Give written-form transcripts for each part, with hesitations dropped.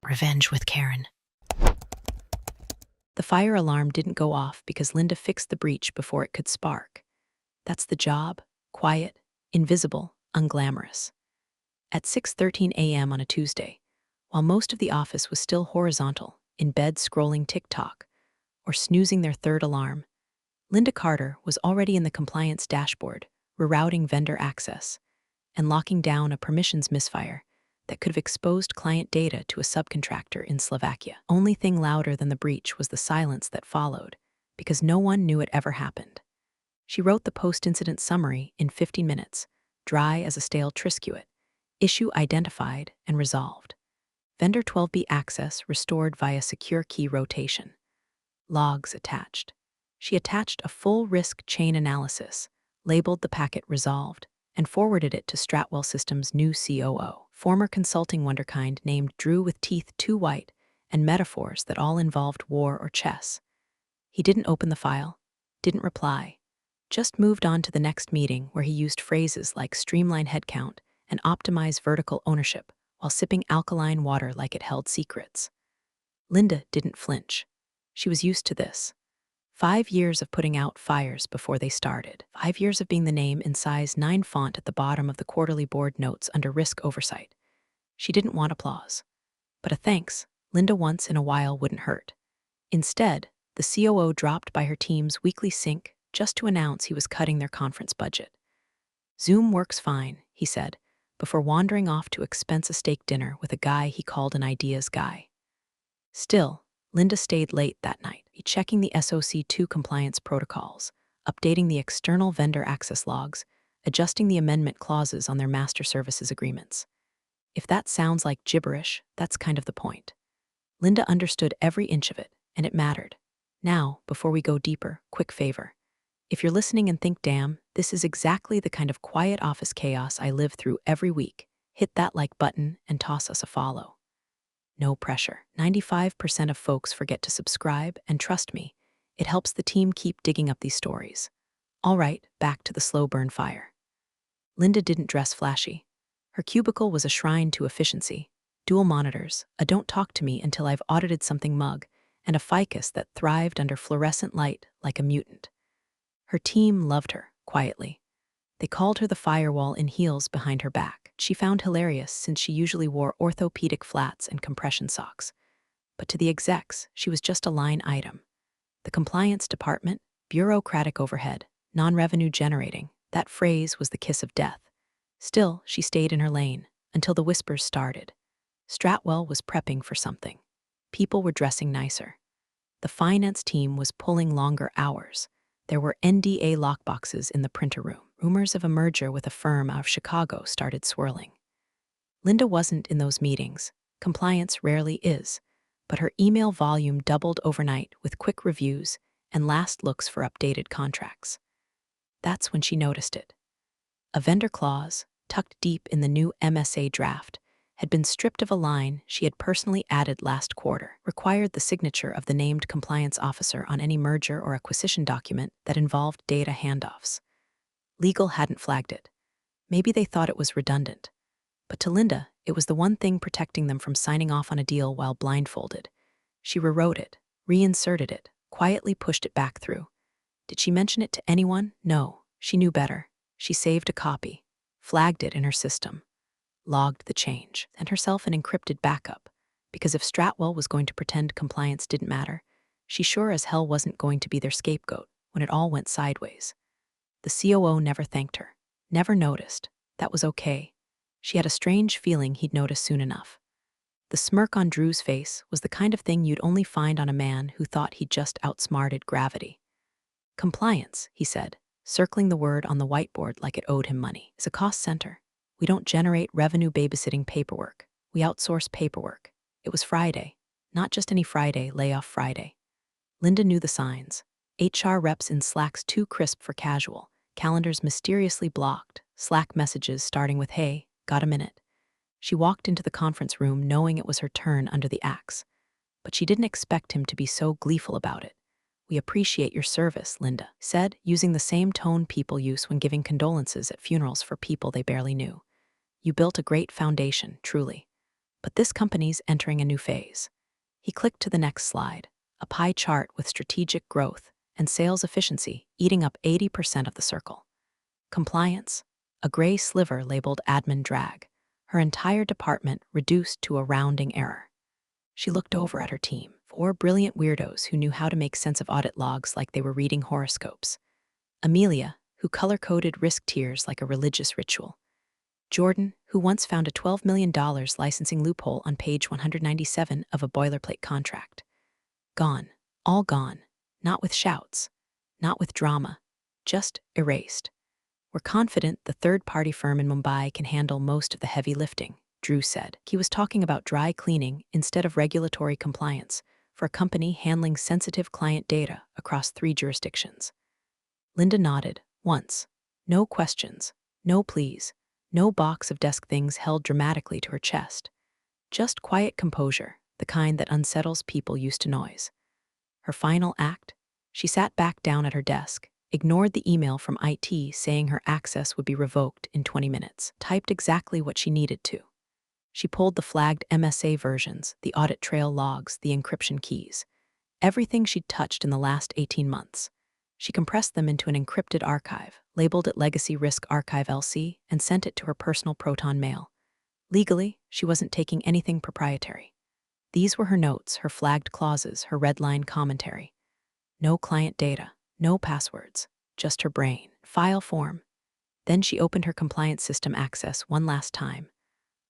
Revenge with Karen. The fire alarm didn't go off because Linda fixed the breach before it could spark. That's the job: quiet, invisible, unglamorous. At 6:13 a.m. on a Tuesday, while most of the office was still horizontal, in bed scrolling TikTok or snoozing their third alarm, Linda Carter was already in the compliance dashboard, rerouting vendor access and locking down a permissions misfire that could have exposed client data to a subcontractor in Slovakia. Only thing louder than the breach was the silence that followed, because no one knew it ever happened. She wrote the post-incident summary in 15 minutes, dry as a stale Triscuit, issue identified and resolved. Vendor 12B access restored via secure key rotation. Logs attached. She attached a full risk chain analysis, labeled the packet resolved, and forwarded it to Stratwell Systems' new COO, former consulting wonderkind named Drew with teeth too white and metaphors that all involved war or chess. He didn't open the file, didn't reply, just moved on to the next meeting where he used phrases like streamline headcount and optimize vertical ownership while sipping alkaline water like it held secrets. Linda didn't flinch. She was used to this. 5 years of putting out fires before they started. 5 years of being the name in size 9 font at the bottom of the quarterly board notes under risk oversight. She didn't want applause. But a thanks, Linda once in a while wouldn't hurt. Instead, the COO dropped by her team's weekly sync just to announce he was cutting their conference budget. Zoom works fine, he said, before wandering off to expense a steak dinner with a guy he called an ideas guy. Still, Linda stayed late that night, checking the SOC2 compliance protocols, updating the external vendor access logs, adjusting the amendment clauses on their master services agreements. If that sounds like gibberish, that's kind of the point. Linda understood every inch of it, and it mattered. Now, before we go deeper, quick favor. If you're listening and think, damn, this is exactly the kind of quiet office chaos I live through every week, hit that like button and toss us a follow. No pressure. 95% of folks forget to subscribe, and trust me, it helps the team keep digging up these stories. All right, back to the slow burn fire. Linda didn't dress flashy. Her cubicle was a shrine to efficiency. Dual monitors, a don't talk to me until I've audited something mug, and a ficus that thrived under fluorescent light like a mutant. Her team loved her, quietly. They called her the firewall in heels behind her back. She found hilarious since she usually wore orthopedic flats and compression socks. But to the execs, she was just a line item. The compliance department, bureaucratic overhead, non-revenue generating, that phrase was the kiss of death. Still, she stayed in her lane, until the whispers started. Stratwell was prepping for something. People were dressing nicer. The finance team was pulling longer hours. There were NDA lockboxes in the printer room. Rumors of a merger with a firm out of Chicago started swirling. Linda wasn't in those meetings. Compliance rarely is. But her email volume doubled overnight with quick reviews and last looks for updated contracts. That's when she noticed it. A vendor clause, tucked deep in the new MSA draft, had been stripped of a line she had personally added last quarter, required the signature of the named compliance officer on any merger or acquisition document that involved data handoffs. Legal hadn't flagged it. Maybe they thought it was redundant. But to Linda, it was the one thing protecting them from signing off on a deal while blindfolded. She rewrote it, reinserted it, quietly pushed it back through. Did she mention it to anyone? No, she knew better. She saved a copy, flagged it in her system, logged the change, and herself an encrypted backup, because if Stratwell was going to pretend compliance didn't matter, she sure as hell wasn't going to be their scapegoat when it all went sideways. The COO never thanked her, never noticed. That was okay. She had a strange feeling he'd notice soon enough. The smirk on Drew's face was the kind of thing you'd only find on a man who thought he'd just outsmarted gravity. Compliance, he said, circling the word on the whiteboard like it owed him money, is a cost center. We don't generate revenue babysitting paperwork. We outsource paperwork. It was Friday. Not just any Friday, layoff Friday. Linda knew the signs. HR reps in Slacks too crisp for casual, calendars mysteriously blocked, Slack messages starting with, "Hey, got a minute?" She walked into the conference room knowing it was her turn under the axe. But she didn't expect him to be so gleeful about it. "We appreciate your service," Linda said, using the same tone people use when giving condolences at funerals for people they barely knew. "You built a great foundation, truly. But this company's entering a new phase. He clicked to the next slide, a pie chart with strategic growth and sales efficiency eating up 80% of the circle. Compliance, a gray sliver labeled admin drag, her entire department reduced to a rounding error. She looked over at her team, 4 brilliant weirdos who knew how to make sense of audit logs like they were reading horoscopes. Amelia, who color-coded risk tiers like a religious ritual. Jordan, who once found a $12 million licensing loophole on page 197 of a boilerplate contract. Gone, all gone, not with shouts, not with drama, just erased. We're confident the third-party firm in Mumbai can handle most of the heavy lifting, Drew said. He was talking about dry cleaning instead of regulatory compliance for a company handling sensitive client data across 3 jurisdictions. Linda nodded, once. No questions, no pleas, no box of desk things held dramatically to her chest. Just quiet composure, the kind that unsettles people used to noise. Her final act? She sat back down at her desk, ignored the email from IT saying her access would be revoked in 20 minutes, typed exactly what she needed to. She pulled the flagged MSA versions, the audit trail logs, the encryption keys, everything she'd touched in the last 18 months. She compressed them into an encrypted archive, labeled it Legacy Risk Archive LC, and sent it to her personal Proton mail. Legally, she wasn't taking anything proprietary. These were her notes, her flagged clauses, her red-line commentary. No client data, no passwords, just her brain, file form. Then she opened her compliance system access one last time.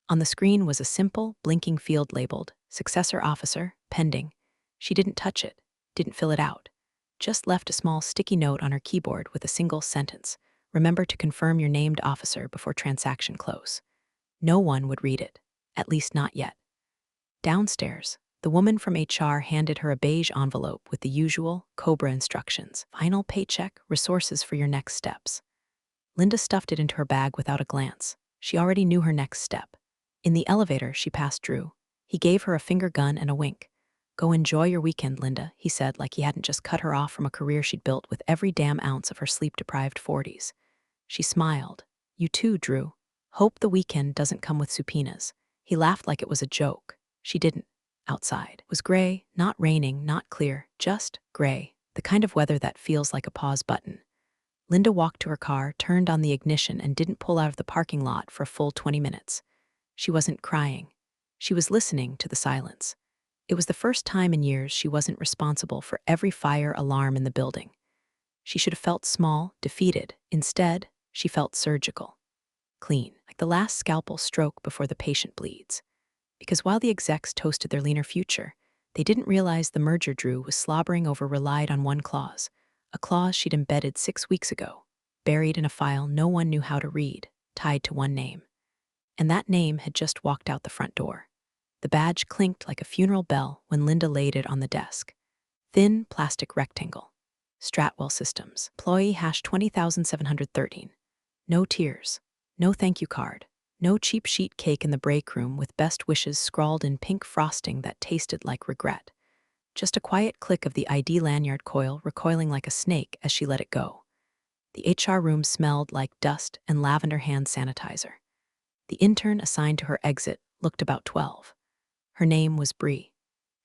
On the screen was a simple, blinking field labeled Successor Officer, Pending. She didn't touch it, didn't fill it out. Just left a small sticky note on her keyboard with a single sentence. Remember to confirm your named officer before transaction close. No one would read it, at least not yet. Downstairs, the woman from HR handed her a beige envelope with the usual COBRA instructions. Final paycheck, resources for your next steps. Linda stuffed it into her bag without a glance. She already knew her next step. In the elevator, she passed Drew. He gave her a finger gun and a wink. Go enjoy your weekend, Linda, he said like he hadn't just cut her off from a career she'd built with every damn ounce of her sleep-deprived 40s. She smiled. You too, Drew. Hope the weekend doesn't come with subpoenas. He laughed like it was a joke. She didn't. Outside was gray, not raining, not clear, just gray, the kind of weather that feels like a pause button. Linda walked to her car, turned on the ignition, and didn't pull out of the parking lot for a full 20 minutes. She wasn't crying. She was listening to the silence. It was the first time in years she wasn't responsible for every fire alarm in the building. She should have felt small, defeated. Instead, she felt surgical. Clean, like the last scalpel stroke before the patient bleeds. Because while the execs toasted their leaner future, they didn't realize the merger Drew was slobbering over relied on one clause, a clause she'd embedded 6 weeks ago, buried in a file no one knew how to read, tied to one name. And that name had just walked out the front door. The badge clinked like a funeral bell when Linda laid it on the desk. Thin plastic rectangle. Stratwell Systems. Employee #20713. No tears. No thank you card. No cheap sheet cake in the break room with best wishes scrawled in pink frosting that tasted like regret. Just a quiet click of the ID lanyard coil recoiling like a snake as she let it go. The HR room smelled like dust and lavender hand sanitizer. The intern assigned to her exit looked about 12. Her name was Bree.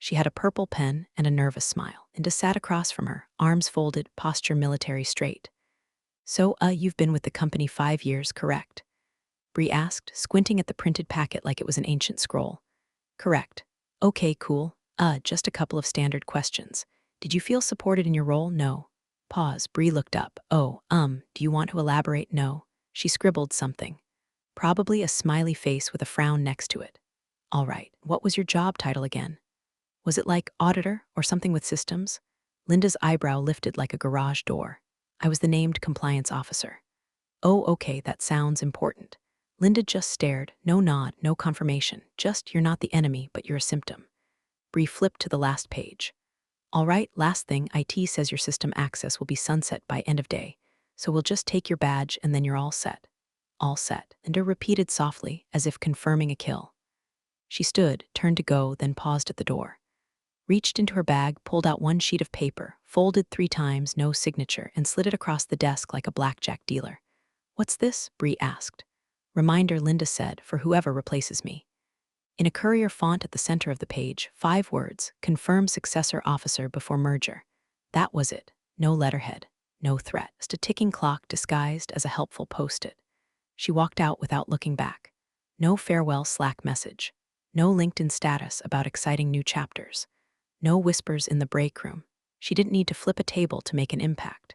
She had a purple pen and a nervous smile. Linda sat across from her, arms folded, posture military straight. So, you've been with the company 5 years, correct? Bree asked, squinting at the printed packet like it was an ancient scroll. Correct. Okay, cool. Just a couple of standard questions. Did you feel supported in your role? No. Pause. Bree looked up. Do you want to elaborate? No. She scribbled something. Probably a smiley face with a frown next to it. All right, what was your job title again? Was it like auditor or something with systems? Linda's eyebrow lifted like a garage door. I was the named compliance officer. Oh, okay, that sounds important. Linda just stared, no nod, no confirmation, just you're not the enemy, but you're a symptom. Bree flipped to the last page. All right, last thing, IT says your system access will be sunset by end of day, so we'll just take your badge and then you're all set. All set, Linda repeated softly, as if confirming a kill. She stood, turned to go, then paused at the door. Reached into her bag, pulled out one sheet of paper, folded 3 times, no signature, and slid it across the desk like a blackjack dealer. What's this? Bree asked. Reminder, Linda said, for whoever replaces me. In a courier font at the center of the page, 5 words, confirm successor officer before merger. That was it. No letterhead, no threat, just a ticking clock disguised as a helpful post-it. She walked out without looking back. No farewell Slack message. No LinkedIn status about exciting new chapters. No whispers in the break room. She didn't need to flip a table to make an impact.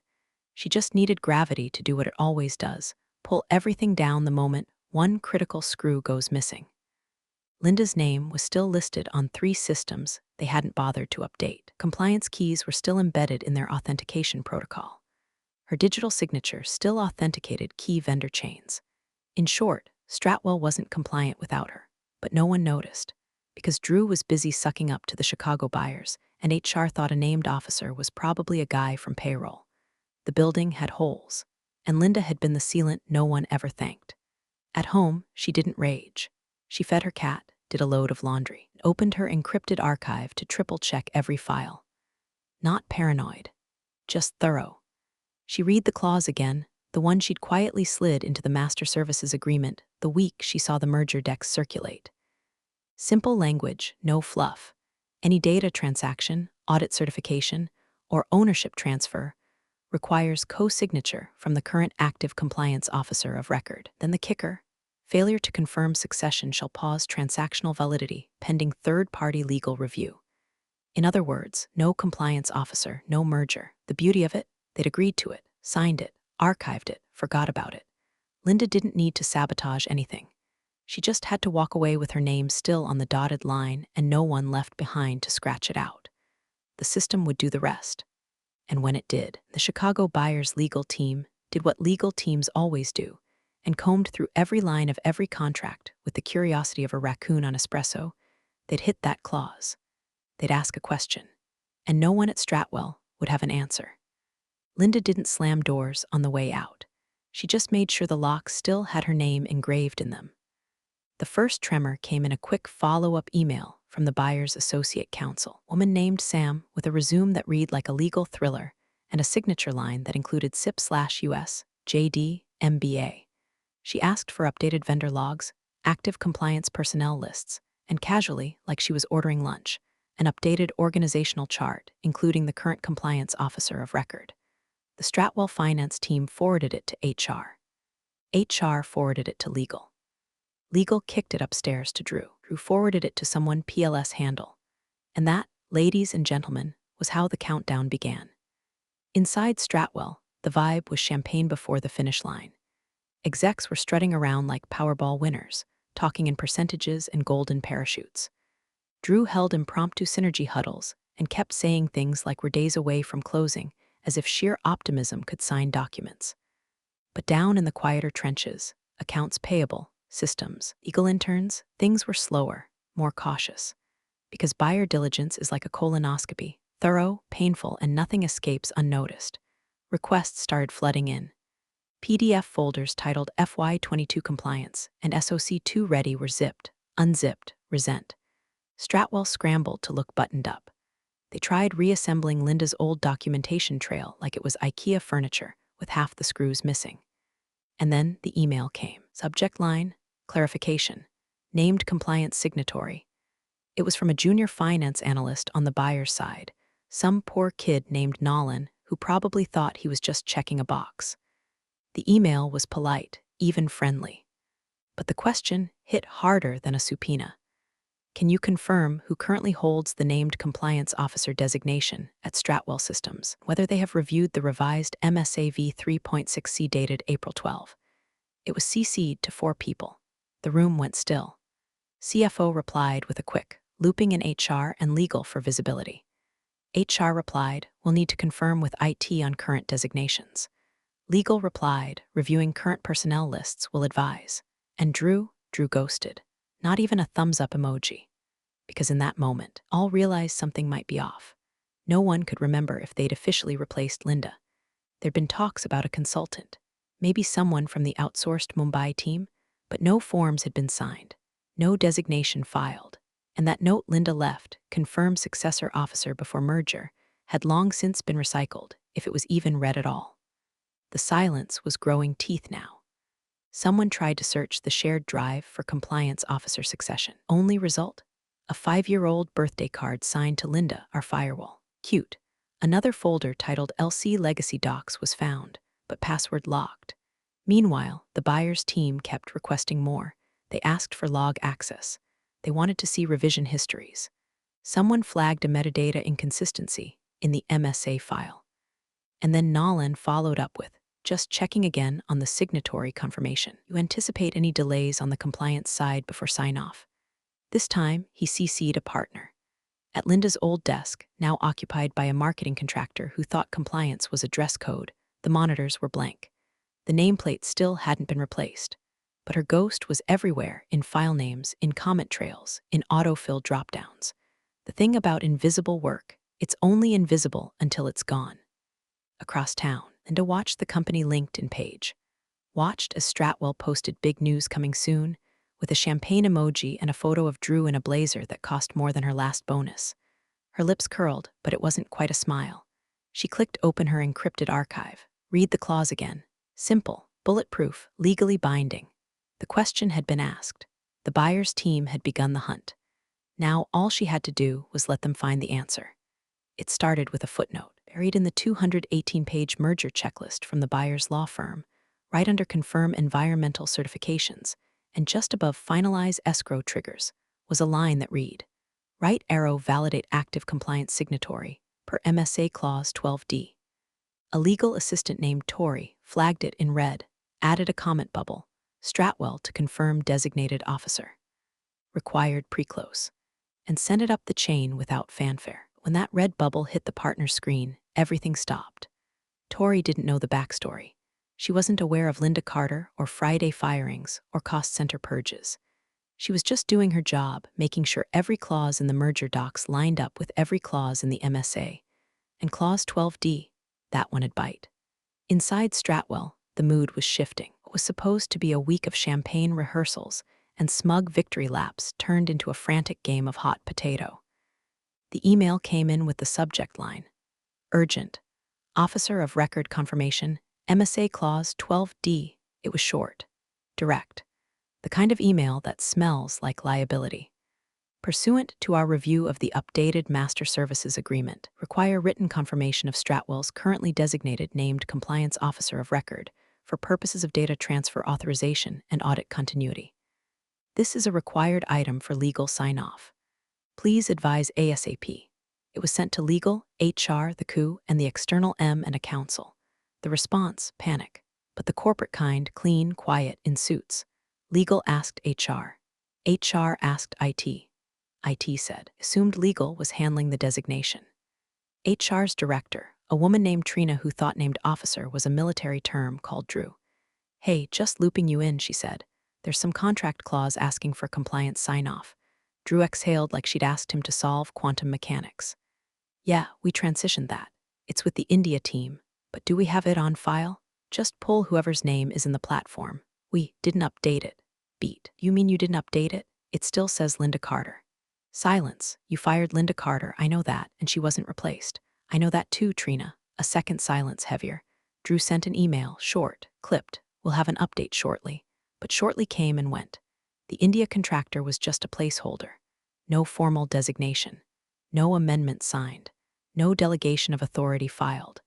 She just needed gravity to do what it always does, pull everything down the moment one critical screw goes missing. Linda's name was still listed on 3 systems they hadn't bothered to update. Compliance keys were still embedded in their authentication protocol. Her digital signature still authenticated key vendor chains. In short, Stratwell wasn't compliant without her, but no one noticed, because Drew was busy sucking up to the Chicago buyers, and HR thought a named officer was probably a guy from payroll. The building had holes, and Linda had been the sealant no one ever thanked. At home, she didn't rage. She fed her cat, did a load of laundry, opened her encrypted archive to triple-check every file. Not paranoid, just thorough. She read the clause again, the one she'd quietly slid into the master services agreement the week she saw the merger decks circulate. Simple language, no fluff. Any data transaction, audit certification, or ownership transfer requires co-signature from the current active compliance officer of record. Then the kicker: failure to confirm succession shall pause transactional validity pending third-party legal review. In other words, no compliance officer, no merger. The beauty of it? They'd agreed to it, signed it, archived it, forgot about it. Linda didn't need to sabotage anything. She just had to walk away with her name still on the dotted line and no one left behind to scratch it out. The system would do the rest. And when it did, the Chicago buyers' legal team did what legal teams always do and combed through every line of every contract with the curiosity of a raccoon on espresso. They'd hit that clause. They'd ask a question. And no one at Stratwell would have an answer. Linda didn't slam doors on the way out. She just made sure the locks still had her name engraved in them. The first tremor came in a quick follow-up email from the buyer's associate counsel, a woman named Sam, with a resume that read like a legal thriller and a signature line that included SIP/US, JD, MBA. She asked for updated vendor logs, active compliance personnel lists, and casually, like she was ordering lunch, an updated organizational chart, including the current compliance officer of record. The Stratwell finance team forwarded it to HR. HR forwarded it to legal. Legal kicked it upstairs to Drew, who forwarded it to someone PLS handle. And that, ladies and gentlemen, was how the countdown began. Inside Stratwell, the vibe was champagne before the finish line. Execs were strutting around like Powerball winners, talking in percentages and golden parachutes. Drew held impromptu synergy huddles and kept saying things like we're days away from closing, as if sheer optimism could sign documents. But down in the quieter trenches, accounts payable, systems, legal interns, things were slower, more cautious. Because buyer diligence is like a colonoscopy, thorough, painful, and nothing escapes unnoticed. Requests started flooding in. PDF folders titled FY22 Compliance and SOC2 Ready were zipped, unzipped, resent. Stratwell scrambled to look buttoned up. They tried reassembling Linda's old documentation trail like it was IKEA furniture, with half the screws missing. And then the email came. Subject line, clarification, named compliance signatory. It was from a junior finance analyst on the buyer's side, some poor kid named Nolan who probably thought he was just checking a box. The email was polite, even friendly. But the question hit harder than a subpoena. Can you confirm who currently holds the named compliance officer designation at Stratwell Systems, whether they have reviewed the revised MSAV 3.6C dated April 12? It was CC'd to 4 people. The room went still. CFO replied with a quick, looping in HR and legal for visibility. HR replied, we'll need to confirm with IT on current designations. Legal replied, reviewing current personnel lists will advise. And Drew ghosted. Not even a thumbs-up emoji. Because in that moment, all realized something might be off. No one could remember if they'd officially replaced Linda. There'd been talks about a consultant, maybe someone from the outsourced Mumbai team, but no forms had been signed, no designation filed, and that note Linda left, confirmed successor officer before merger, had long since been recycled, if it was even read at all. The silence was growing teeth now. Someone tried to search the shared drive for compliance officer succession. Only result? A 5-year-old birthday card signed to Linda, our firewall. Cute. Another folder titled LC Legacy Docs was found, but password locked. Meanwhile, the buyer's team kept requesting more. They asked for log access. They wanted to see revision histories. Someone flagged a metadata inconsistency in the MSA file. And then Nolan followed up with, just checking again on the signatory confirmation. You anticipate any delays on the compliance side before sign-off. This time, he CC'd a partner. At Linda's old desk, now occupied by a marketing contractor who thought compliance was a dress code, the monitors were blank. The nameplate still hadn't been replaced. But her ghost was everywhere, in file names, in comment trails, in autofill dropdowns. The thing about invisible work, it's only invisible until it's gone. Across town, Linda watched the company LinkedIn page. Watched as Stratwell posted big news coming soon, with a champagne emoji and a photo of Drew in a blazer that cost more than her last bonus. Her lips curled, but it wasn't quite a smile. She clicked open her encrypted archive. Read the clause again. Simple, bulletproof, legally binding. The question had been asked. The buyer's team had begun the hunt. Now all she had to do was let them find the answer. It started with a footnote, buried in the 218-page merger checklist from the buyer's law firm, right under Confirm Environmental Certifications, and just above Finalize Escrow Triggers, was a line that read, Right arrow validate active compliance signatory, per MSA Clause 12D. A legal assistant named Tori flagged it in red, added a comment bubble, Stratwell to confirm designated officer. Required pre-close, and sent it up the chain without fanfare. When that red bubble hit the partner's screen, everything stopped. Tori didn't know the backstory. She wasn't aware of Linda Carter or Friday firings or cost center purges. She was just doing her job, making sure every clause in the merger docs lined up with every clause in the MSA. And Clause 12D, that one had bite. Inside Stratwell, the mood was shifting. What was supposed to be a week of champagne rehearsals and smug victory laps turned into a frantic game of hot potato. The email came in with the subject line, Urgent. Officer of Record Confirmation, MSA Clause 12D. It was short, direct. The kind of email that smells like liability. Pursuant to our review of the updated Master Services Agreement, require written confirmation of Stratwell's currently designated named Compliance Officer of Record for purposes of data transfer authorization and audit continuity. This is a required item for legal sign-off. Please advise ASAP. It was sent to legal, HR, the COO, and the external M and a counsel. The response, panic. But the corporate kind, clean, quiet, in suits. Legal asked HR. HR asked IT. IT said, assumed legal was handling the designation. HR's director, a woman named Trina who thought named officer was a military term, called Drew. Hey, just looping you in, she said. There's some contract clause asking for compliance sign-off. Drew exhaled like she'd asked him to solve quantum mechanics. Yeah, we transitioned that. It's with the India team, but do we have it on file? Just pull whoever's name is in the platform. We didn't update it. Beat. You mean you didn't update it? It still says Linda Carter. Silence. You fired Linda Carter, I know that, and she wasn't replaced. I know that too, Trina. A second silence heavier. Drew sent an email, short, clipped. We'll have an update shortly. But shortly came and went. The India contractor was just a placeholder. No formal designation. No amendment signed. No delegation of authority filed.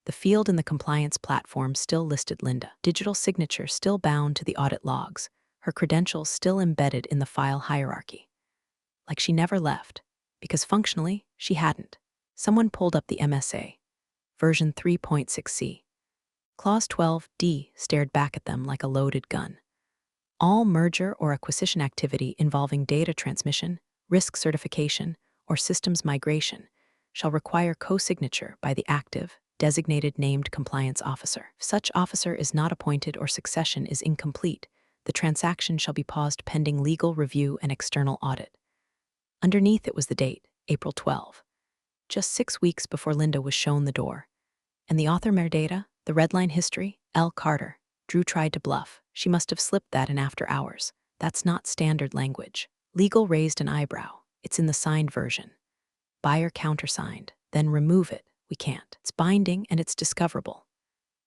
The field in the compliance platform still listed Linda. Digital signature still bound to the audit logs. Her credentials still embedded in the file hierarchy. Like she never left, because functionally, she hadn't. Someone pulled up the MSA. Version 3.6c. Clause 12D stared back at them like a loaded gun. All merger or acquisition activity involving data transmission, risk certification, or systems migration shall require co-signature by the active, designated named compliance officer. If such officer is not appointed or succession is incomplete, the transaction shall be paused pending legal review and external audit. Underneath it was the date, April 12. Just 6 weeks before Linda was shown the door. And the author metadata, the redline history, L. Carter. Drew tried to bluff. She must have slipped that in after hours. That's not standard language. Legal raised an eyebrow. It's in the signed version. Buyer countersigned. Then remove it. We can't. It's binding and it's discoverable.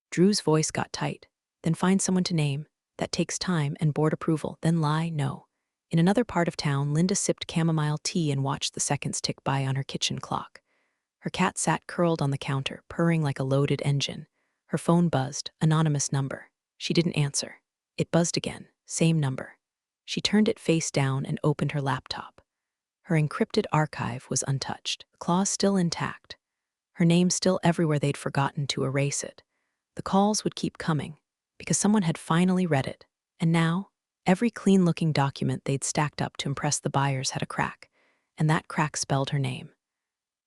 Drew's voice got tight. Then find someone to name. That takes time and board approval, then lie, no. In another part of town, Linda sipped chamomile tea and watched the seconds tick by on her kitchen clock. Her cat sat curled on the counter, purring like a loaded engine. Her phone buzzed, anonymous number. She didn't answer. It buzzed again, same number. She turned it face down and opened her laptop. Her encrypted archive was untouched, the claws still intact. Her name still everywhere they'd forgotten to erase it. The calls would keep coming, because someone had finally read it. And now, every clean-looking document they'd stacked up to impress the buyers had a crack, and that crack spelled her name.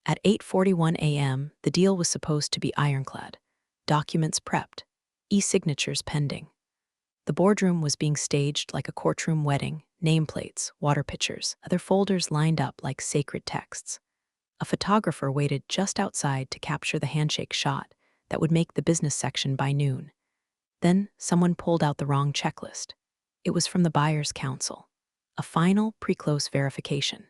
At 8:41 a.m., the deal was supposed to be ironclad. Documents prepped, e-signatures pending. The boardroom was being staged like a courtroom wedding, nameplates, water pitchers, other folders lined up like sacred texts. A photographer waited just outside to capture the handshake shot that would make the business section by noon. Then someone pulled out the wrong checklist. It was from the buyer's counsel. A final pre-close verification.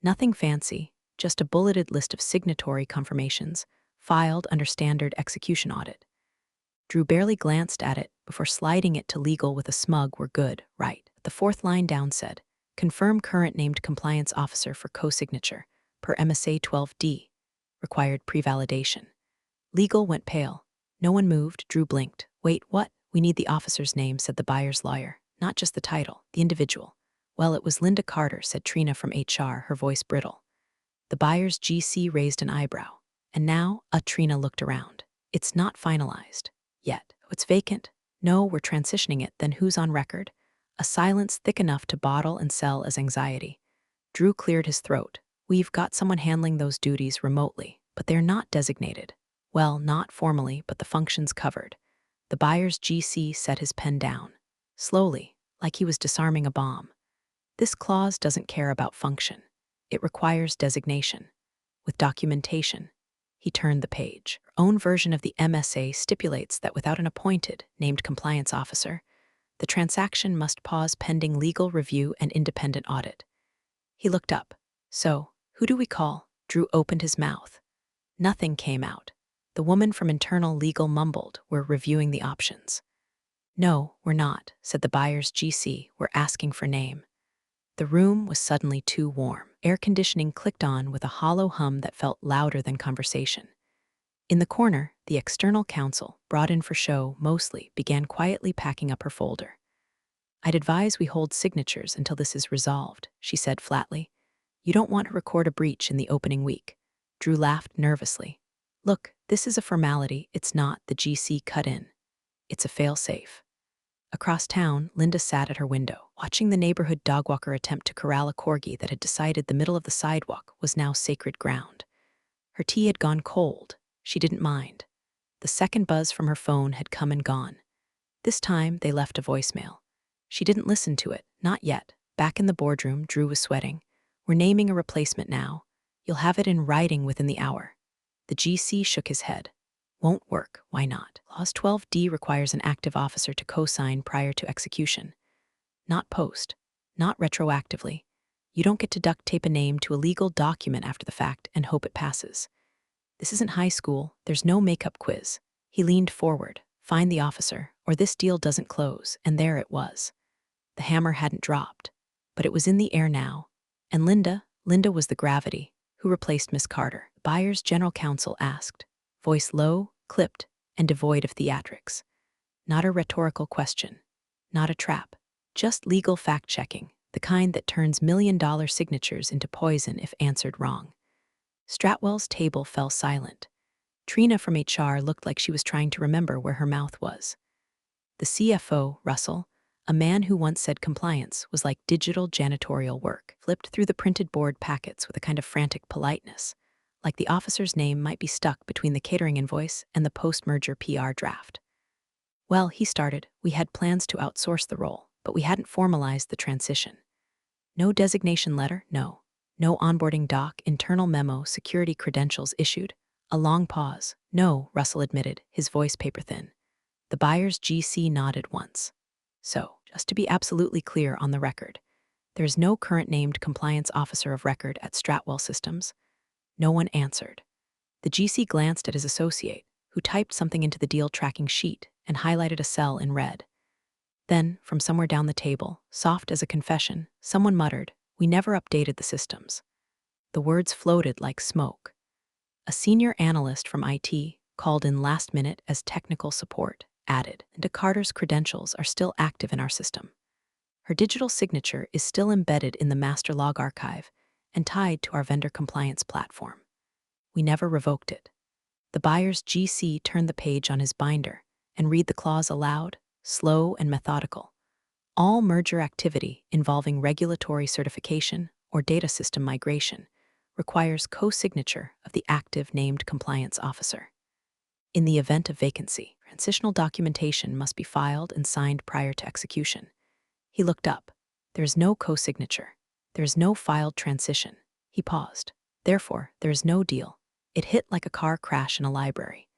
Nothing fancy, just a bulleted list of signatory confirmations, filed under standard execution audit. Drew barely glanced at it before sliding it to legal with a smug "we're good, right." The fourth line down said, "Confirm current named compliance officer for co-signature, per MSA 12D. Required pre-validation." Legal went pale. No one moved. Drew blinked. "Wait, what?" "We need the officer's name," said the buyer's lawyer. "Not just the title, the individual." "Well, it was Linda Carter," said Trina from HR, her voice brittle. The buyer's GC raised an eyebrow. "And now?" Trina looked around. "It's not finalized. Yet. It's vacant." "No, we're transitioning it." "Then who's on record?" A silence thick enough to bottle and sell as anxiety. Drew cleared his throat. "We've got someone handling those duties remotely, but they're not designated. Well, not formally, but the function's covered." The buyer's GC set his pen down. Slowly, like he was disarming a bomb. "This clause doesn't care about function. It requires designation. With documentation." He turned the page. Her own version of the MSA stipulates that without an appointed, named compliance officer, the transaction must pause pending legal review and independent audit. He looked up. "So, who do we call?" Drew opened his mouth. Nothing came out. The woman from internal legal mumbled, "We're reviewing the options." "No, we're not," said the buyer's GC. "We're asking for name." The room was suddenly too warm. Air conditioning clicked on with a hollow hum that felt louder than conversation. In the corner, the external counsel, brought in for show mostly, began quietly packing up her folder. "I'd advise we hold signatures until this is resolved," she said flatly. "You don't want to record a breach in the opening week." Drew laughed nervously. "Look, this is a formality. It's not," the GC cut in. "It's a fail-safe." Across town, Linda sat at her window, watching the neighborhood dogwalker attempt to corral a corgi that had decided the middle of the sidewalk was now sacred ground. Her tea had gone cold. She didn't mind. The second buzz from her phone had come and gone. This time, they left a voicemail. She didn't listen to it, not yet. Back in the boardroom, Drew was sweating. "We're naming a replacement now. You'll have it in writing within the hour." The GC shook his head. "Won't work. Why not? Clause 12D requires an active officer to co-sign prior to execution. Not post. Not retroactively. You don't get to duct tape a name to a legal document after the fact and hope it passes. This isn't high school. There's no makeup quiz." He leaned forward. "Find the officer, or this deal doesn't close." And there it was. The hammer hadn't dropped, but it was in the air now. And Linda was the gravity. "Who replaced Miss Carter?" The buyer's general counsel asked, voice low, clipped, and devoid of theatrics. Not a rhetorical question. Not a trap. Just legal fact-checking, the kind that turns million-dollar signatures into poison if answered wrong. Stratwell's table fell silent. Trina from HR looked like she was trying to remember where her mouth was. The CFO, Russell, a man who once said compliance was like digital janitorial work, flipped through the printed board packets with a kind of frantic politeness, like the officer's name might be stuck between the catering invoice and the post-merger PR draft. "Well," he started, "we had plans to outsource the role, but we hadn't formalized the transition." "No designation letter? No. No onboarding doc, internal memo, security credentials issued?" A long pause. "No," Russell admitted, his voice paper-thin. The buyer's GC nodded once. "So, just to be absolutely clear on the record, there is no current named compliance officer of record at Stratwell Systems?" No one answered. The GC glanced at his associate, who typed something into the deal tracking sheet and highlighted a cell in red. Then, from somewhere down the table, soft as a confession, someone muttered, "We never updated the systems." The words floated like smoke. A senior analyst from IT, called in last minute as technical support, added, "Linda Carter's credentials are still active in our system. Her digital signature is still embedded in the master log archive and tied to our vendor compliance platform. We never revoked it." The buyer's GC turned the page on his binder and read the clause aloud, slow and methodical. All merger activity involving regulatory certification or data system migration requires co-signature of the active named compliance officer. In the event of vacancy, transitional documentation must be filed and signed prior to execution. He looked up. There is no co-signature. There is no filed transition. He paused. Therefore, there is no deal. It hit like a car crash in a library.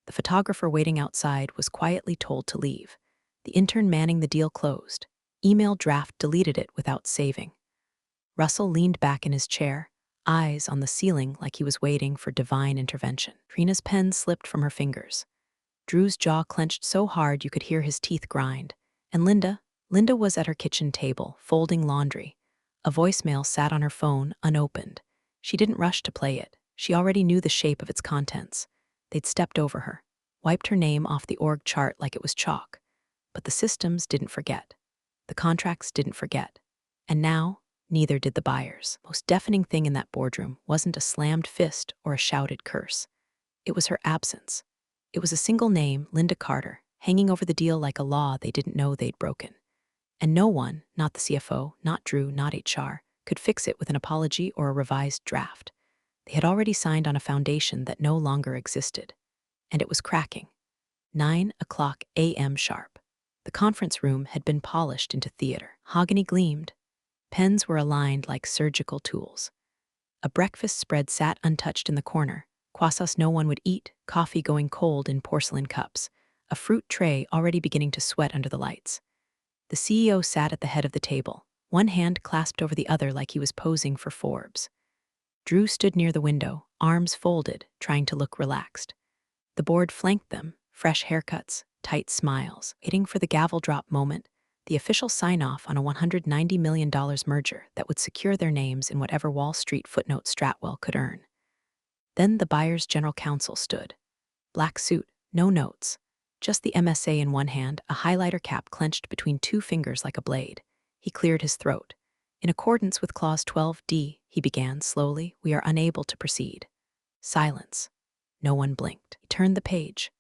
The photographer waiting outside was quietly told to leave. The intern manning the deal closed. Email draft deleted it without saving. Russell leaned back in his chair, eyes on the ceiling like he was waiting for divine intervention. Trina's pen slipped from her fingers. Drew's jaw clenched so hard you could hear his teeth grind. And Linda was at her kitchen table, folding laundry. A voicemail sat on her phone, unopened. She didn't rush to play it. She already knew the shape of its contents. They'd stepped over her, wiped her name off the org chart like it was chalk. But the systems didn't forget. The contracts didn't forget. And now, neither did the buyers. Most deafening thing in that boardroom wasn't a slammed fist or a shouted curse. It was her absence. It was a single name, Linda Carter, hanging over the deal like a law they didn't know they'd broken. And no one, not the CFO, not Drew, not HR, could fix it with an apology or a revised draft. They had already signed on a foundation that no longer existed. And it was cracking. 9:00 a.m. sharp. The conference room had been polished into theater. Mahogany gleamed. Pens were aligned like surgical tools. A breakfast spread sat untouched in the corner, croissants no one would eat, coffee going cold in porcelain cups, a fruit tray already beginning to sweat under the lights. The CEO sat at the head of the table, one hand clasped over the other like he was posing for Forbes. Drew stood near the window, arms folded, trying to look relaxed. The board flanked them, fresh haircuts, tight smiles, waiting for the gavel drop moment, the official sign-off on a $190 million merger that would secure their names in whatever Wall Street footnote Stratwell could earn. Then the buyer's general counsel stood. Black suit, no notes. Just the MSA in one hand, a highlighter cap clenched between two fingers like a blade. He cleared his throat. In accordance with Clause 12D, he began slowly, "We are unable to proceed." Silence. No one blinked. He turned the page.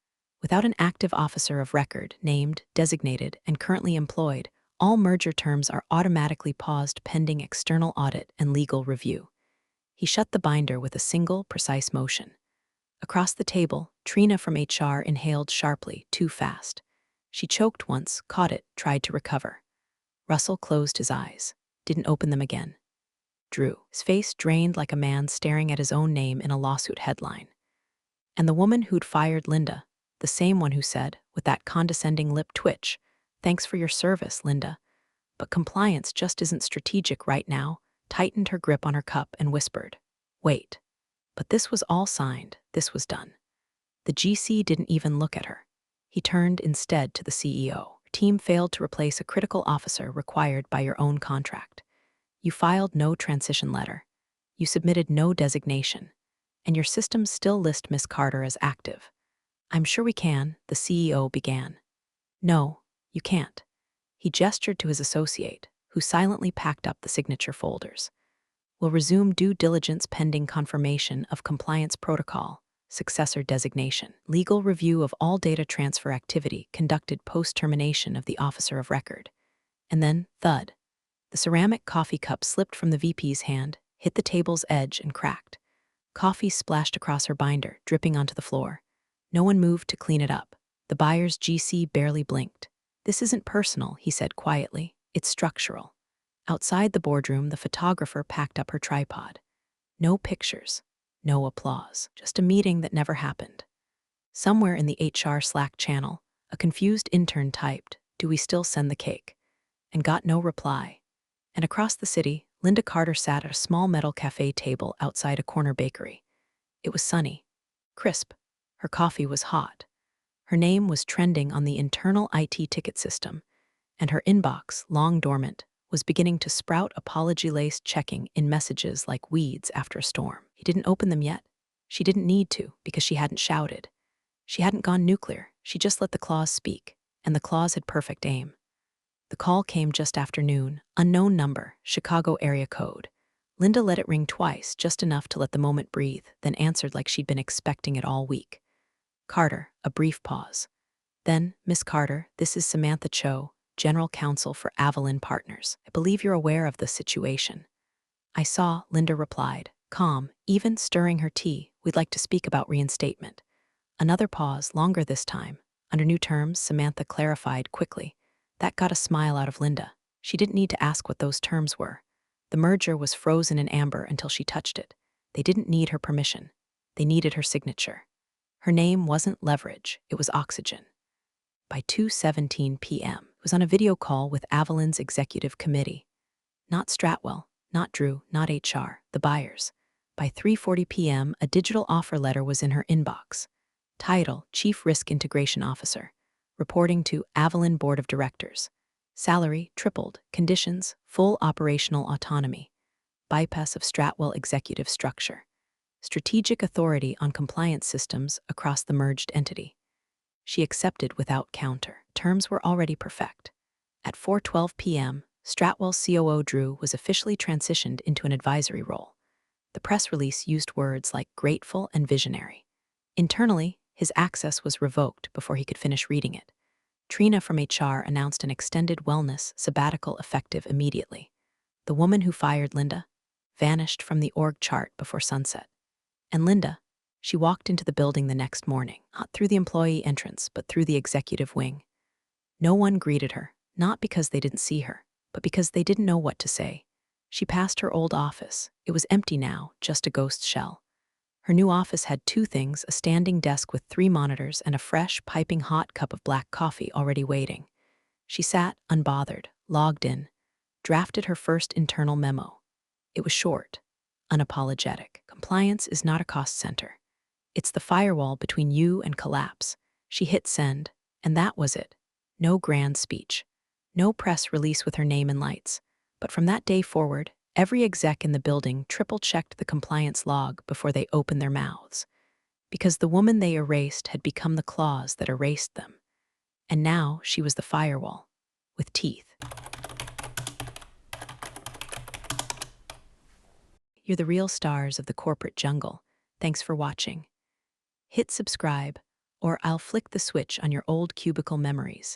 Without an active officer of record, named, designated, and currently employed, all merger terms are automatically paused pending external audit and legal review. He shut the binder with a single, precise motion. Across the table, Trina from HR inhaled sharply, too fast. She choked once, caught it, tried to recover. Russell closed his eyes, didn't open them again. Drew, his face drained like a man staring at his own name in a lawsuit headline. And the woman who'd fired Linda, the same one who said, with that condescending lip twitch, "Thanks for your service, Linda. But compliance just isn't strategic right now," tightened her grip on her cup and whispered, "Wait." But this was all signed, this was done. The GC didn't even look at her. He turned instead to the CEO. "Your team failed to replace a critical officer required by your own contract. You filed no transition letter. You submitted no designation. And your systems still list Miss Carter as active. I'm sure we can," the CEO began. "No, you can't." He gestured to his associate, who silently packed up the signature folders. "We'll resume due diligence pending confirmation of compliance protocol, successor designation, legal review of all data transfer activity conducted post-termination of the officer of record." And then, thud. The ceramic coffee cup slipped from the VP's hand, hit the table's edge, and cracked. Coffee splashed across her binder, dripping onto the floor. No one moved to clean it up. The buyer's GC barely blinked. "This isn't personal," he said quietly. "It's structural." Outside the boardroom, the photographer packed up her tripod. No pictures, no applause, just a meeting that never happened. Somewhere in the HR Slack channel, a confused intern typed, "Do we still send the cake?" and got no reply. And across the city, Linda Carter sat at a small metal cafe table outside a corner bakery. It was sunny, crisp. Her coffee was hot. Her name was trending on the internal IT ticket system, and her inbox, long dormant, was beginning to sprout apology-laced checking in messages like weeds after a storm. He didn't open them yet. She didn't need to, because she hadn't shouted. She hadn't gone nuclear. She just let the claws speak, and the claws had perfect aim. The call came just after noon, unknown number, Chicago area code. Linda let it ring twice, just enough to let the moment breathe, then answered like she'd been expecting it all week. Carter, a brief pause. Then, Miss Carter, this is Samantha Cho, General Counsel for Avalon Partners. I believe you're aware of the situation. I saw, Linda replied, calm, even stirring her tea. We'd like to speak about reinstatement. Another pause, longer this time. Under new terms, Samantha clarified quickly. That got a smile out of Linda. She didn't need to ask what those terms were. The merger was frozen in amber until she touched it. They didn't need her permission. They needed her signature. Her name wasn't leverage, it was oxygen. By 2:17 p.m., it was on a video call with Avalon's executive committee. Not Stratwell, not Drew, not HR, the buyers. By 3:40 p.m., a digital offer letter was in her inbox. Title, Chief Risk Integration Officer. Reporting to Avalon Board of Directors. Salary, tripled. Conditions, full operational autonomy. Bypass of Stratwell executive structure. Strategic authority on compliance systems across the merged entity. She accepted without counter. Terms were already perfect. At 4:12 p.m., Stratwell's COO Drew was officially transitioned into an advisory role. The press release used words like grateful and visionary. Internally, his access was revoked before he could finish reading it. Trina from HR announced an extended wellness sabbatical effective immediately. The woman who fired Linda vanished from the org chart before sunset. And Linda, she walked into the building the next morning, not through the employee entrance, but through the executive wing. No one greeted her, not because they didn't see her, but because they didn't know what to say. She passed her old office. It was empty now, just a ghost shell. Her new office had two things: a standing desk with 3 monitors and a fresh, piping hot cup of black coffee already waiting. She sat, unbothered, logged in, drafted her first internal memo. It was short, unapologetic. Compliance is not a cost center. It's the firewall between you and collapse. She hit send, and that was it. No grand speech. No press release with her name in lights. But from that day forward, every exec in the building triple-checked the compliance log before they opened their mouths. Because the woman they erased had become the claws that erased them. And now she was the firewall, with teeth. You're the real stars of the corporate jungle. Thanks for watching. Hit subscribe, or I'll flick the switch on your old cubicle memories.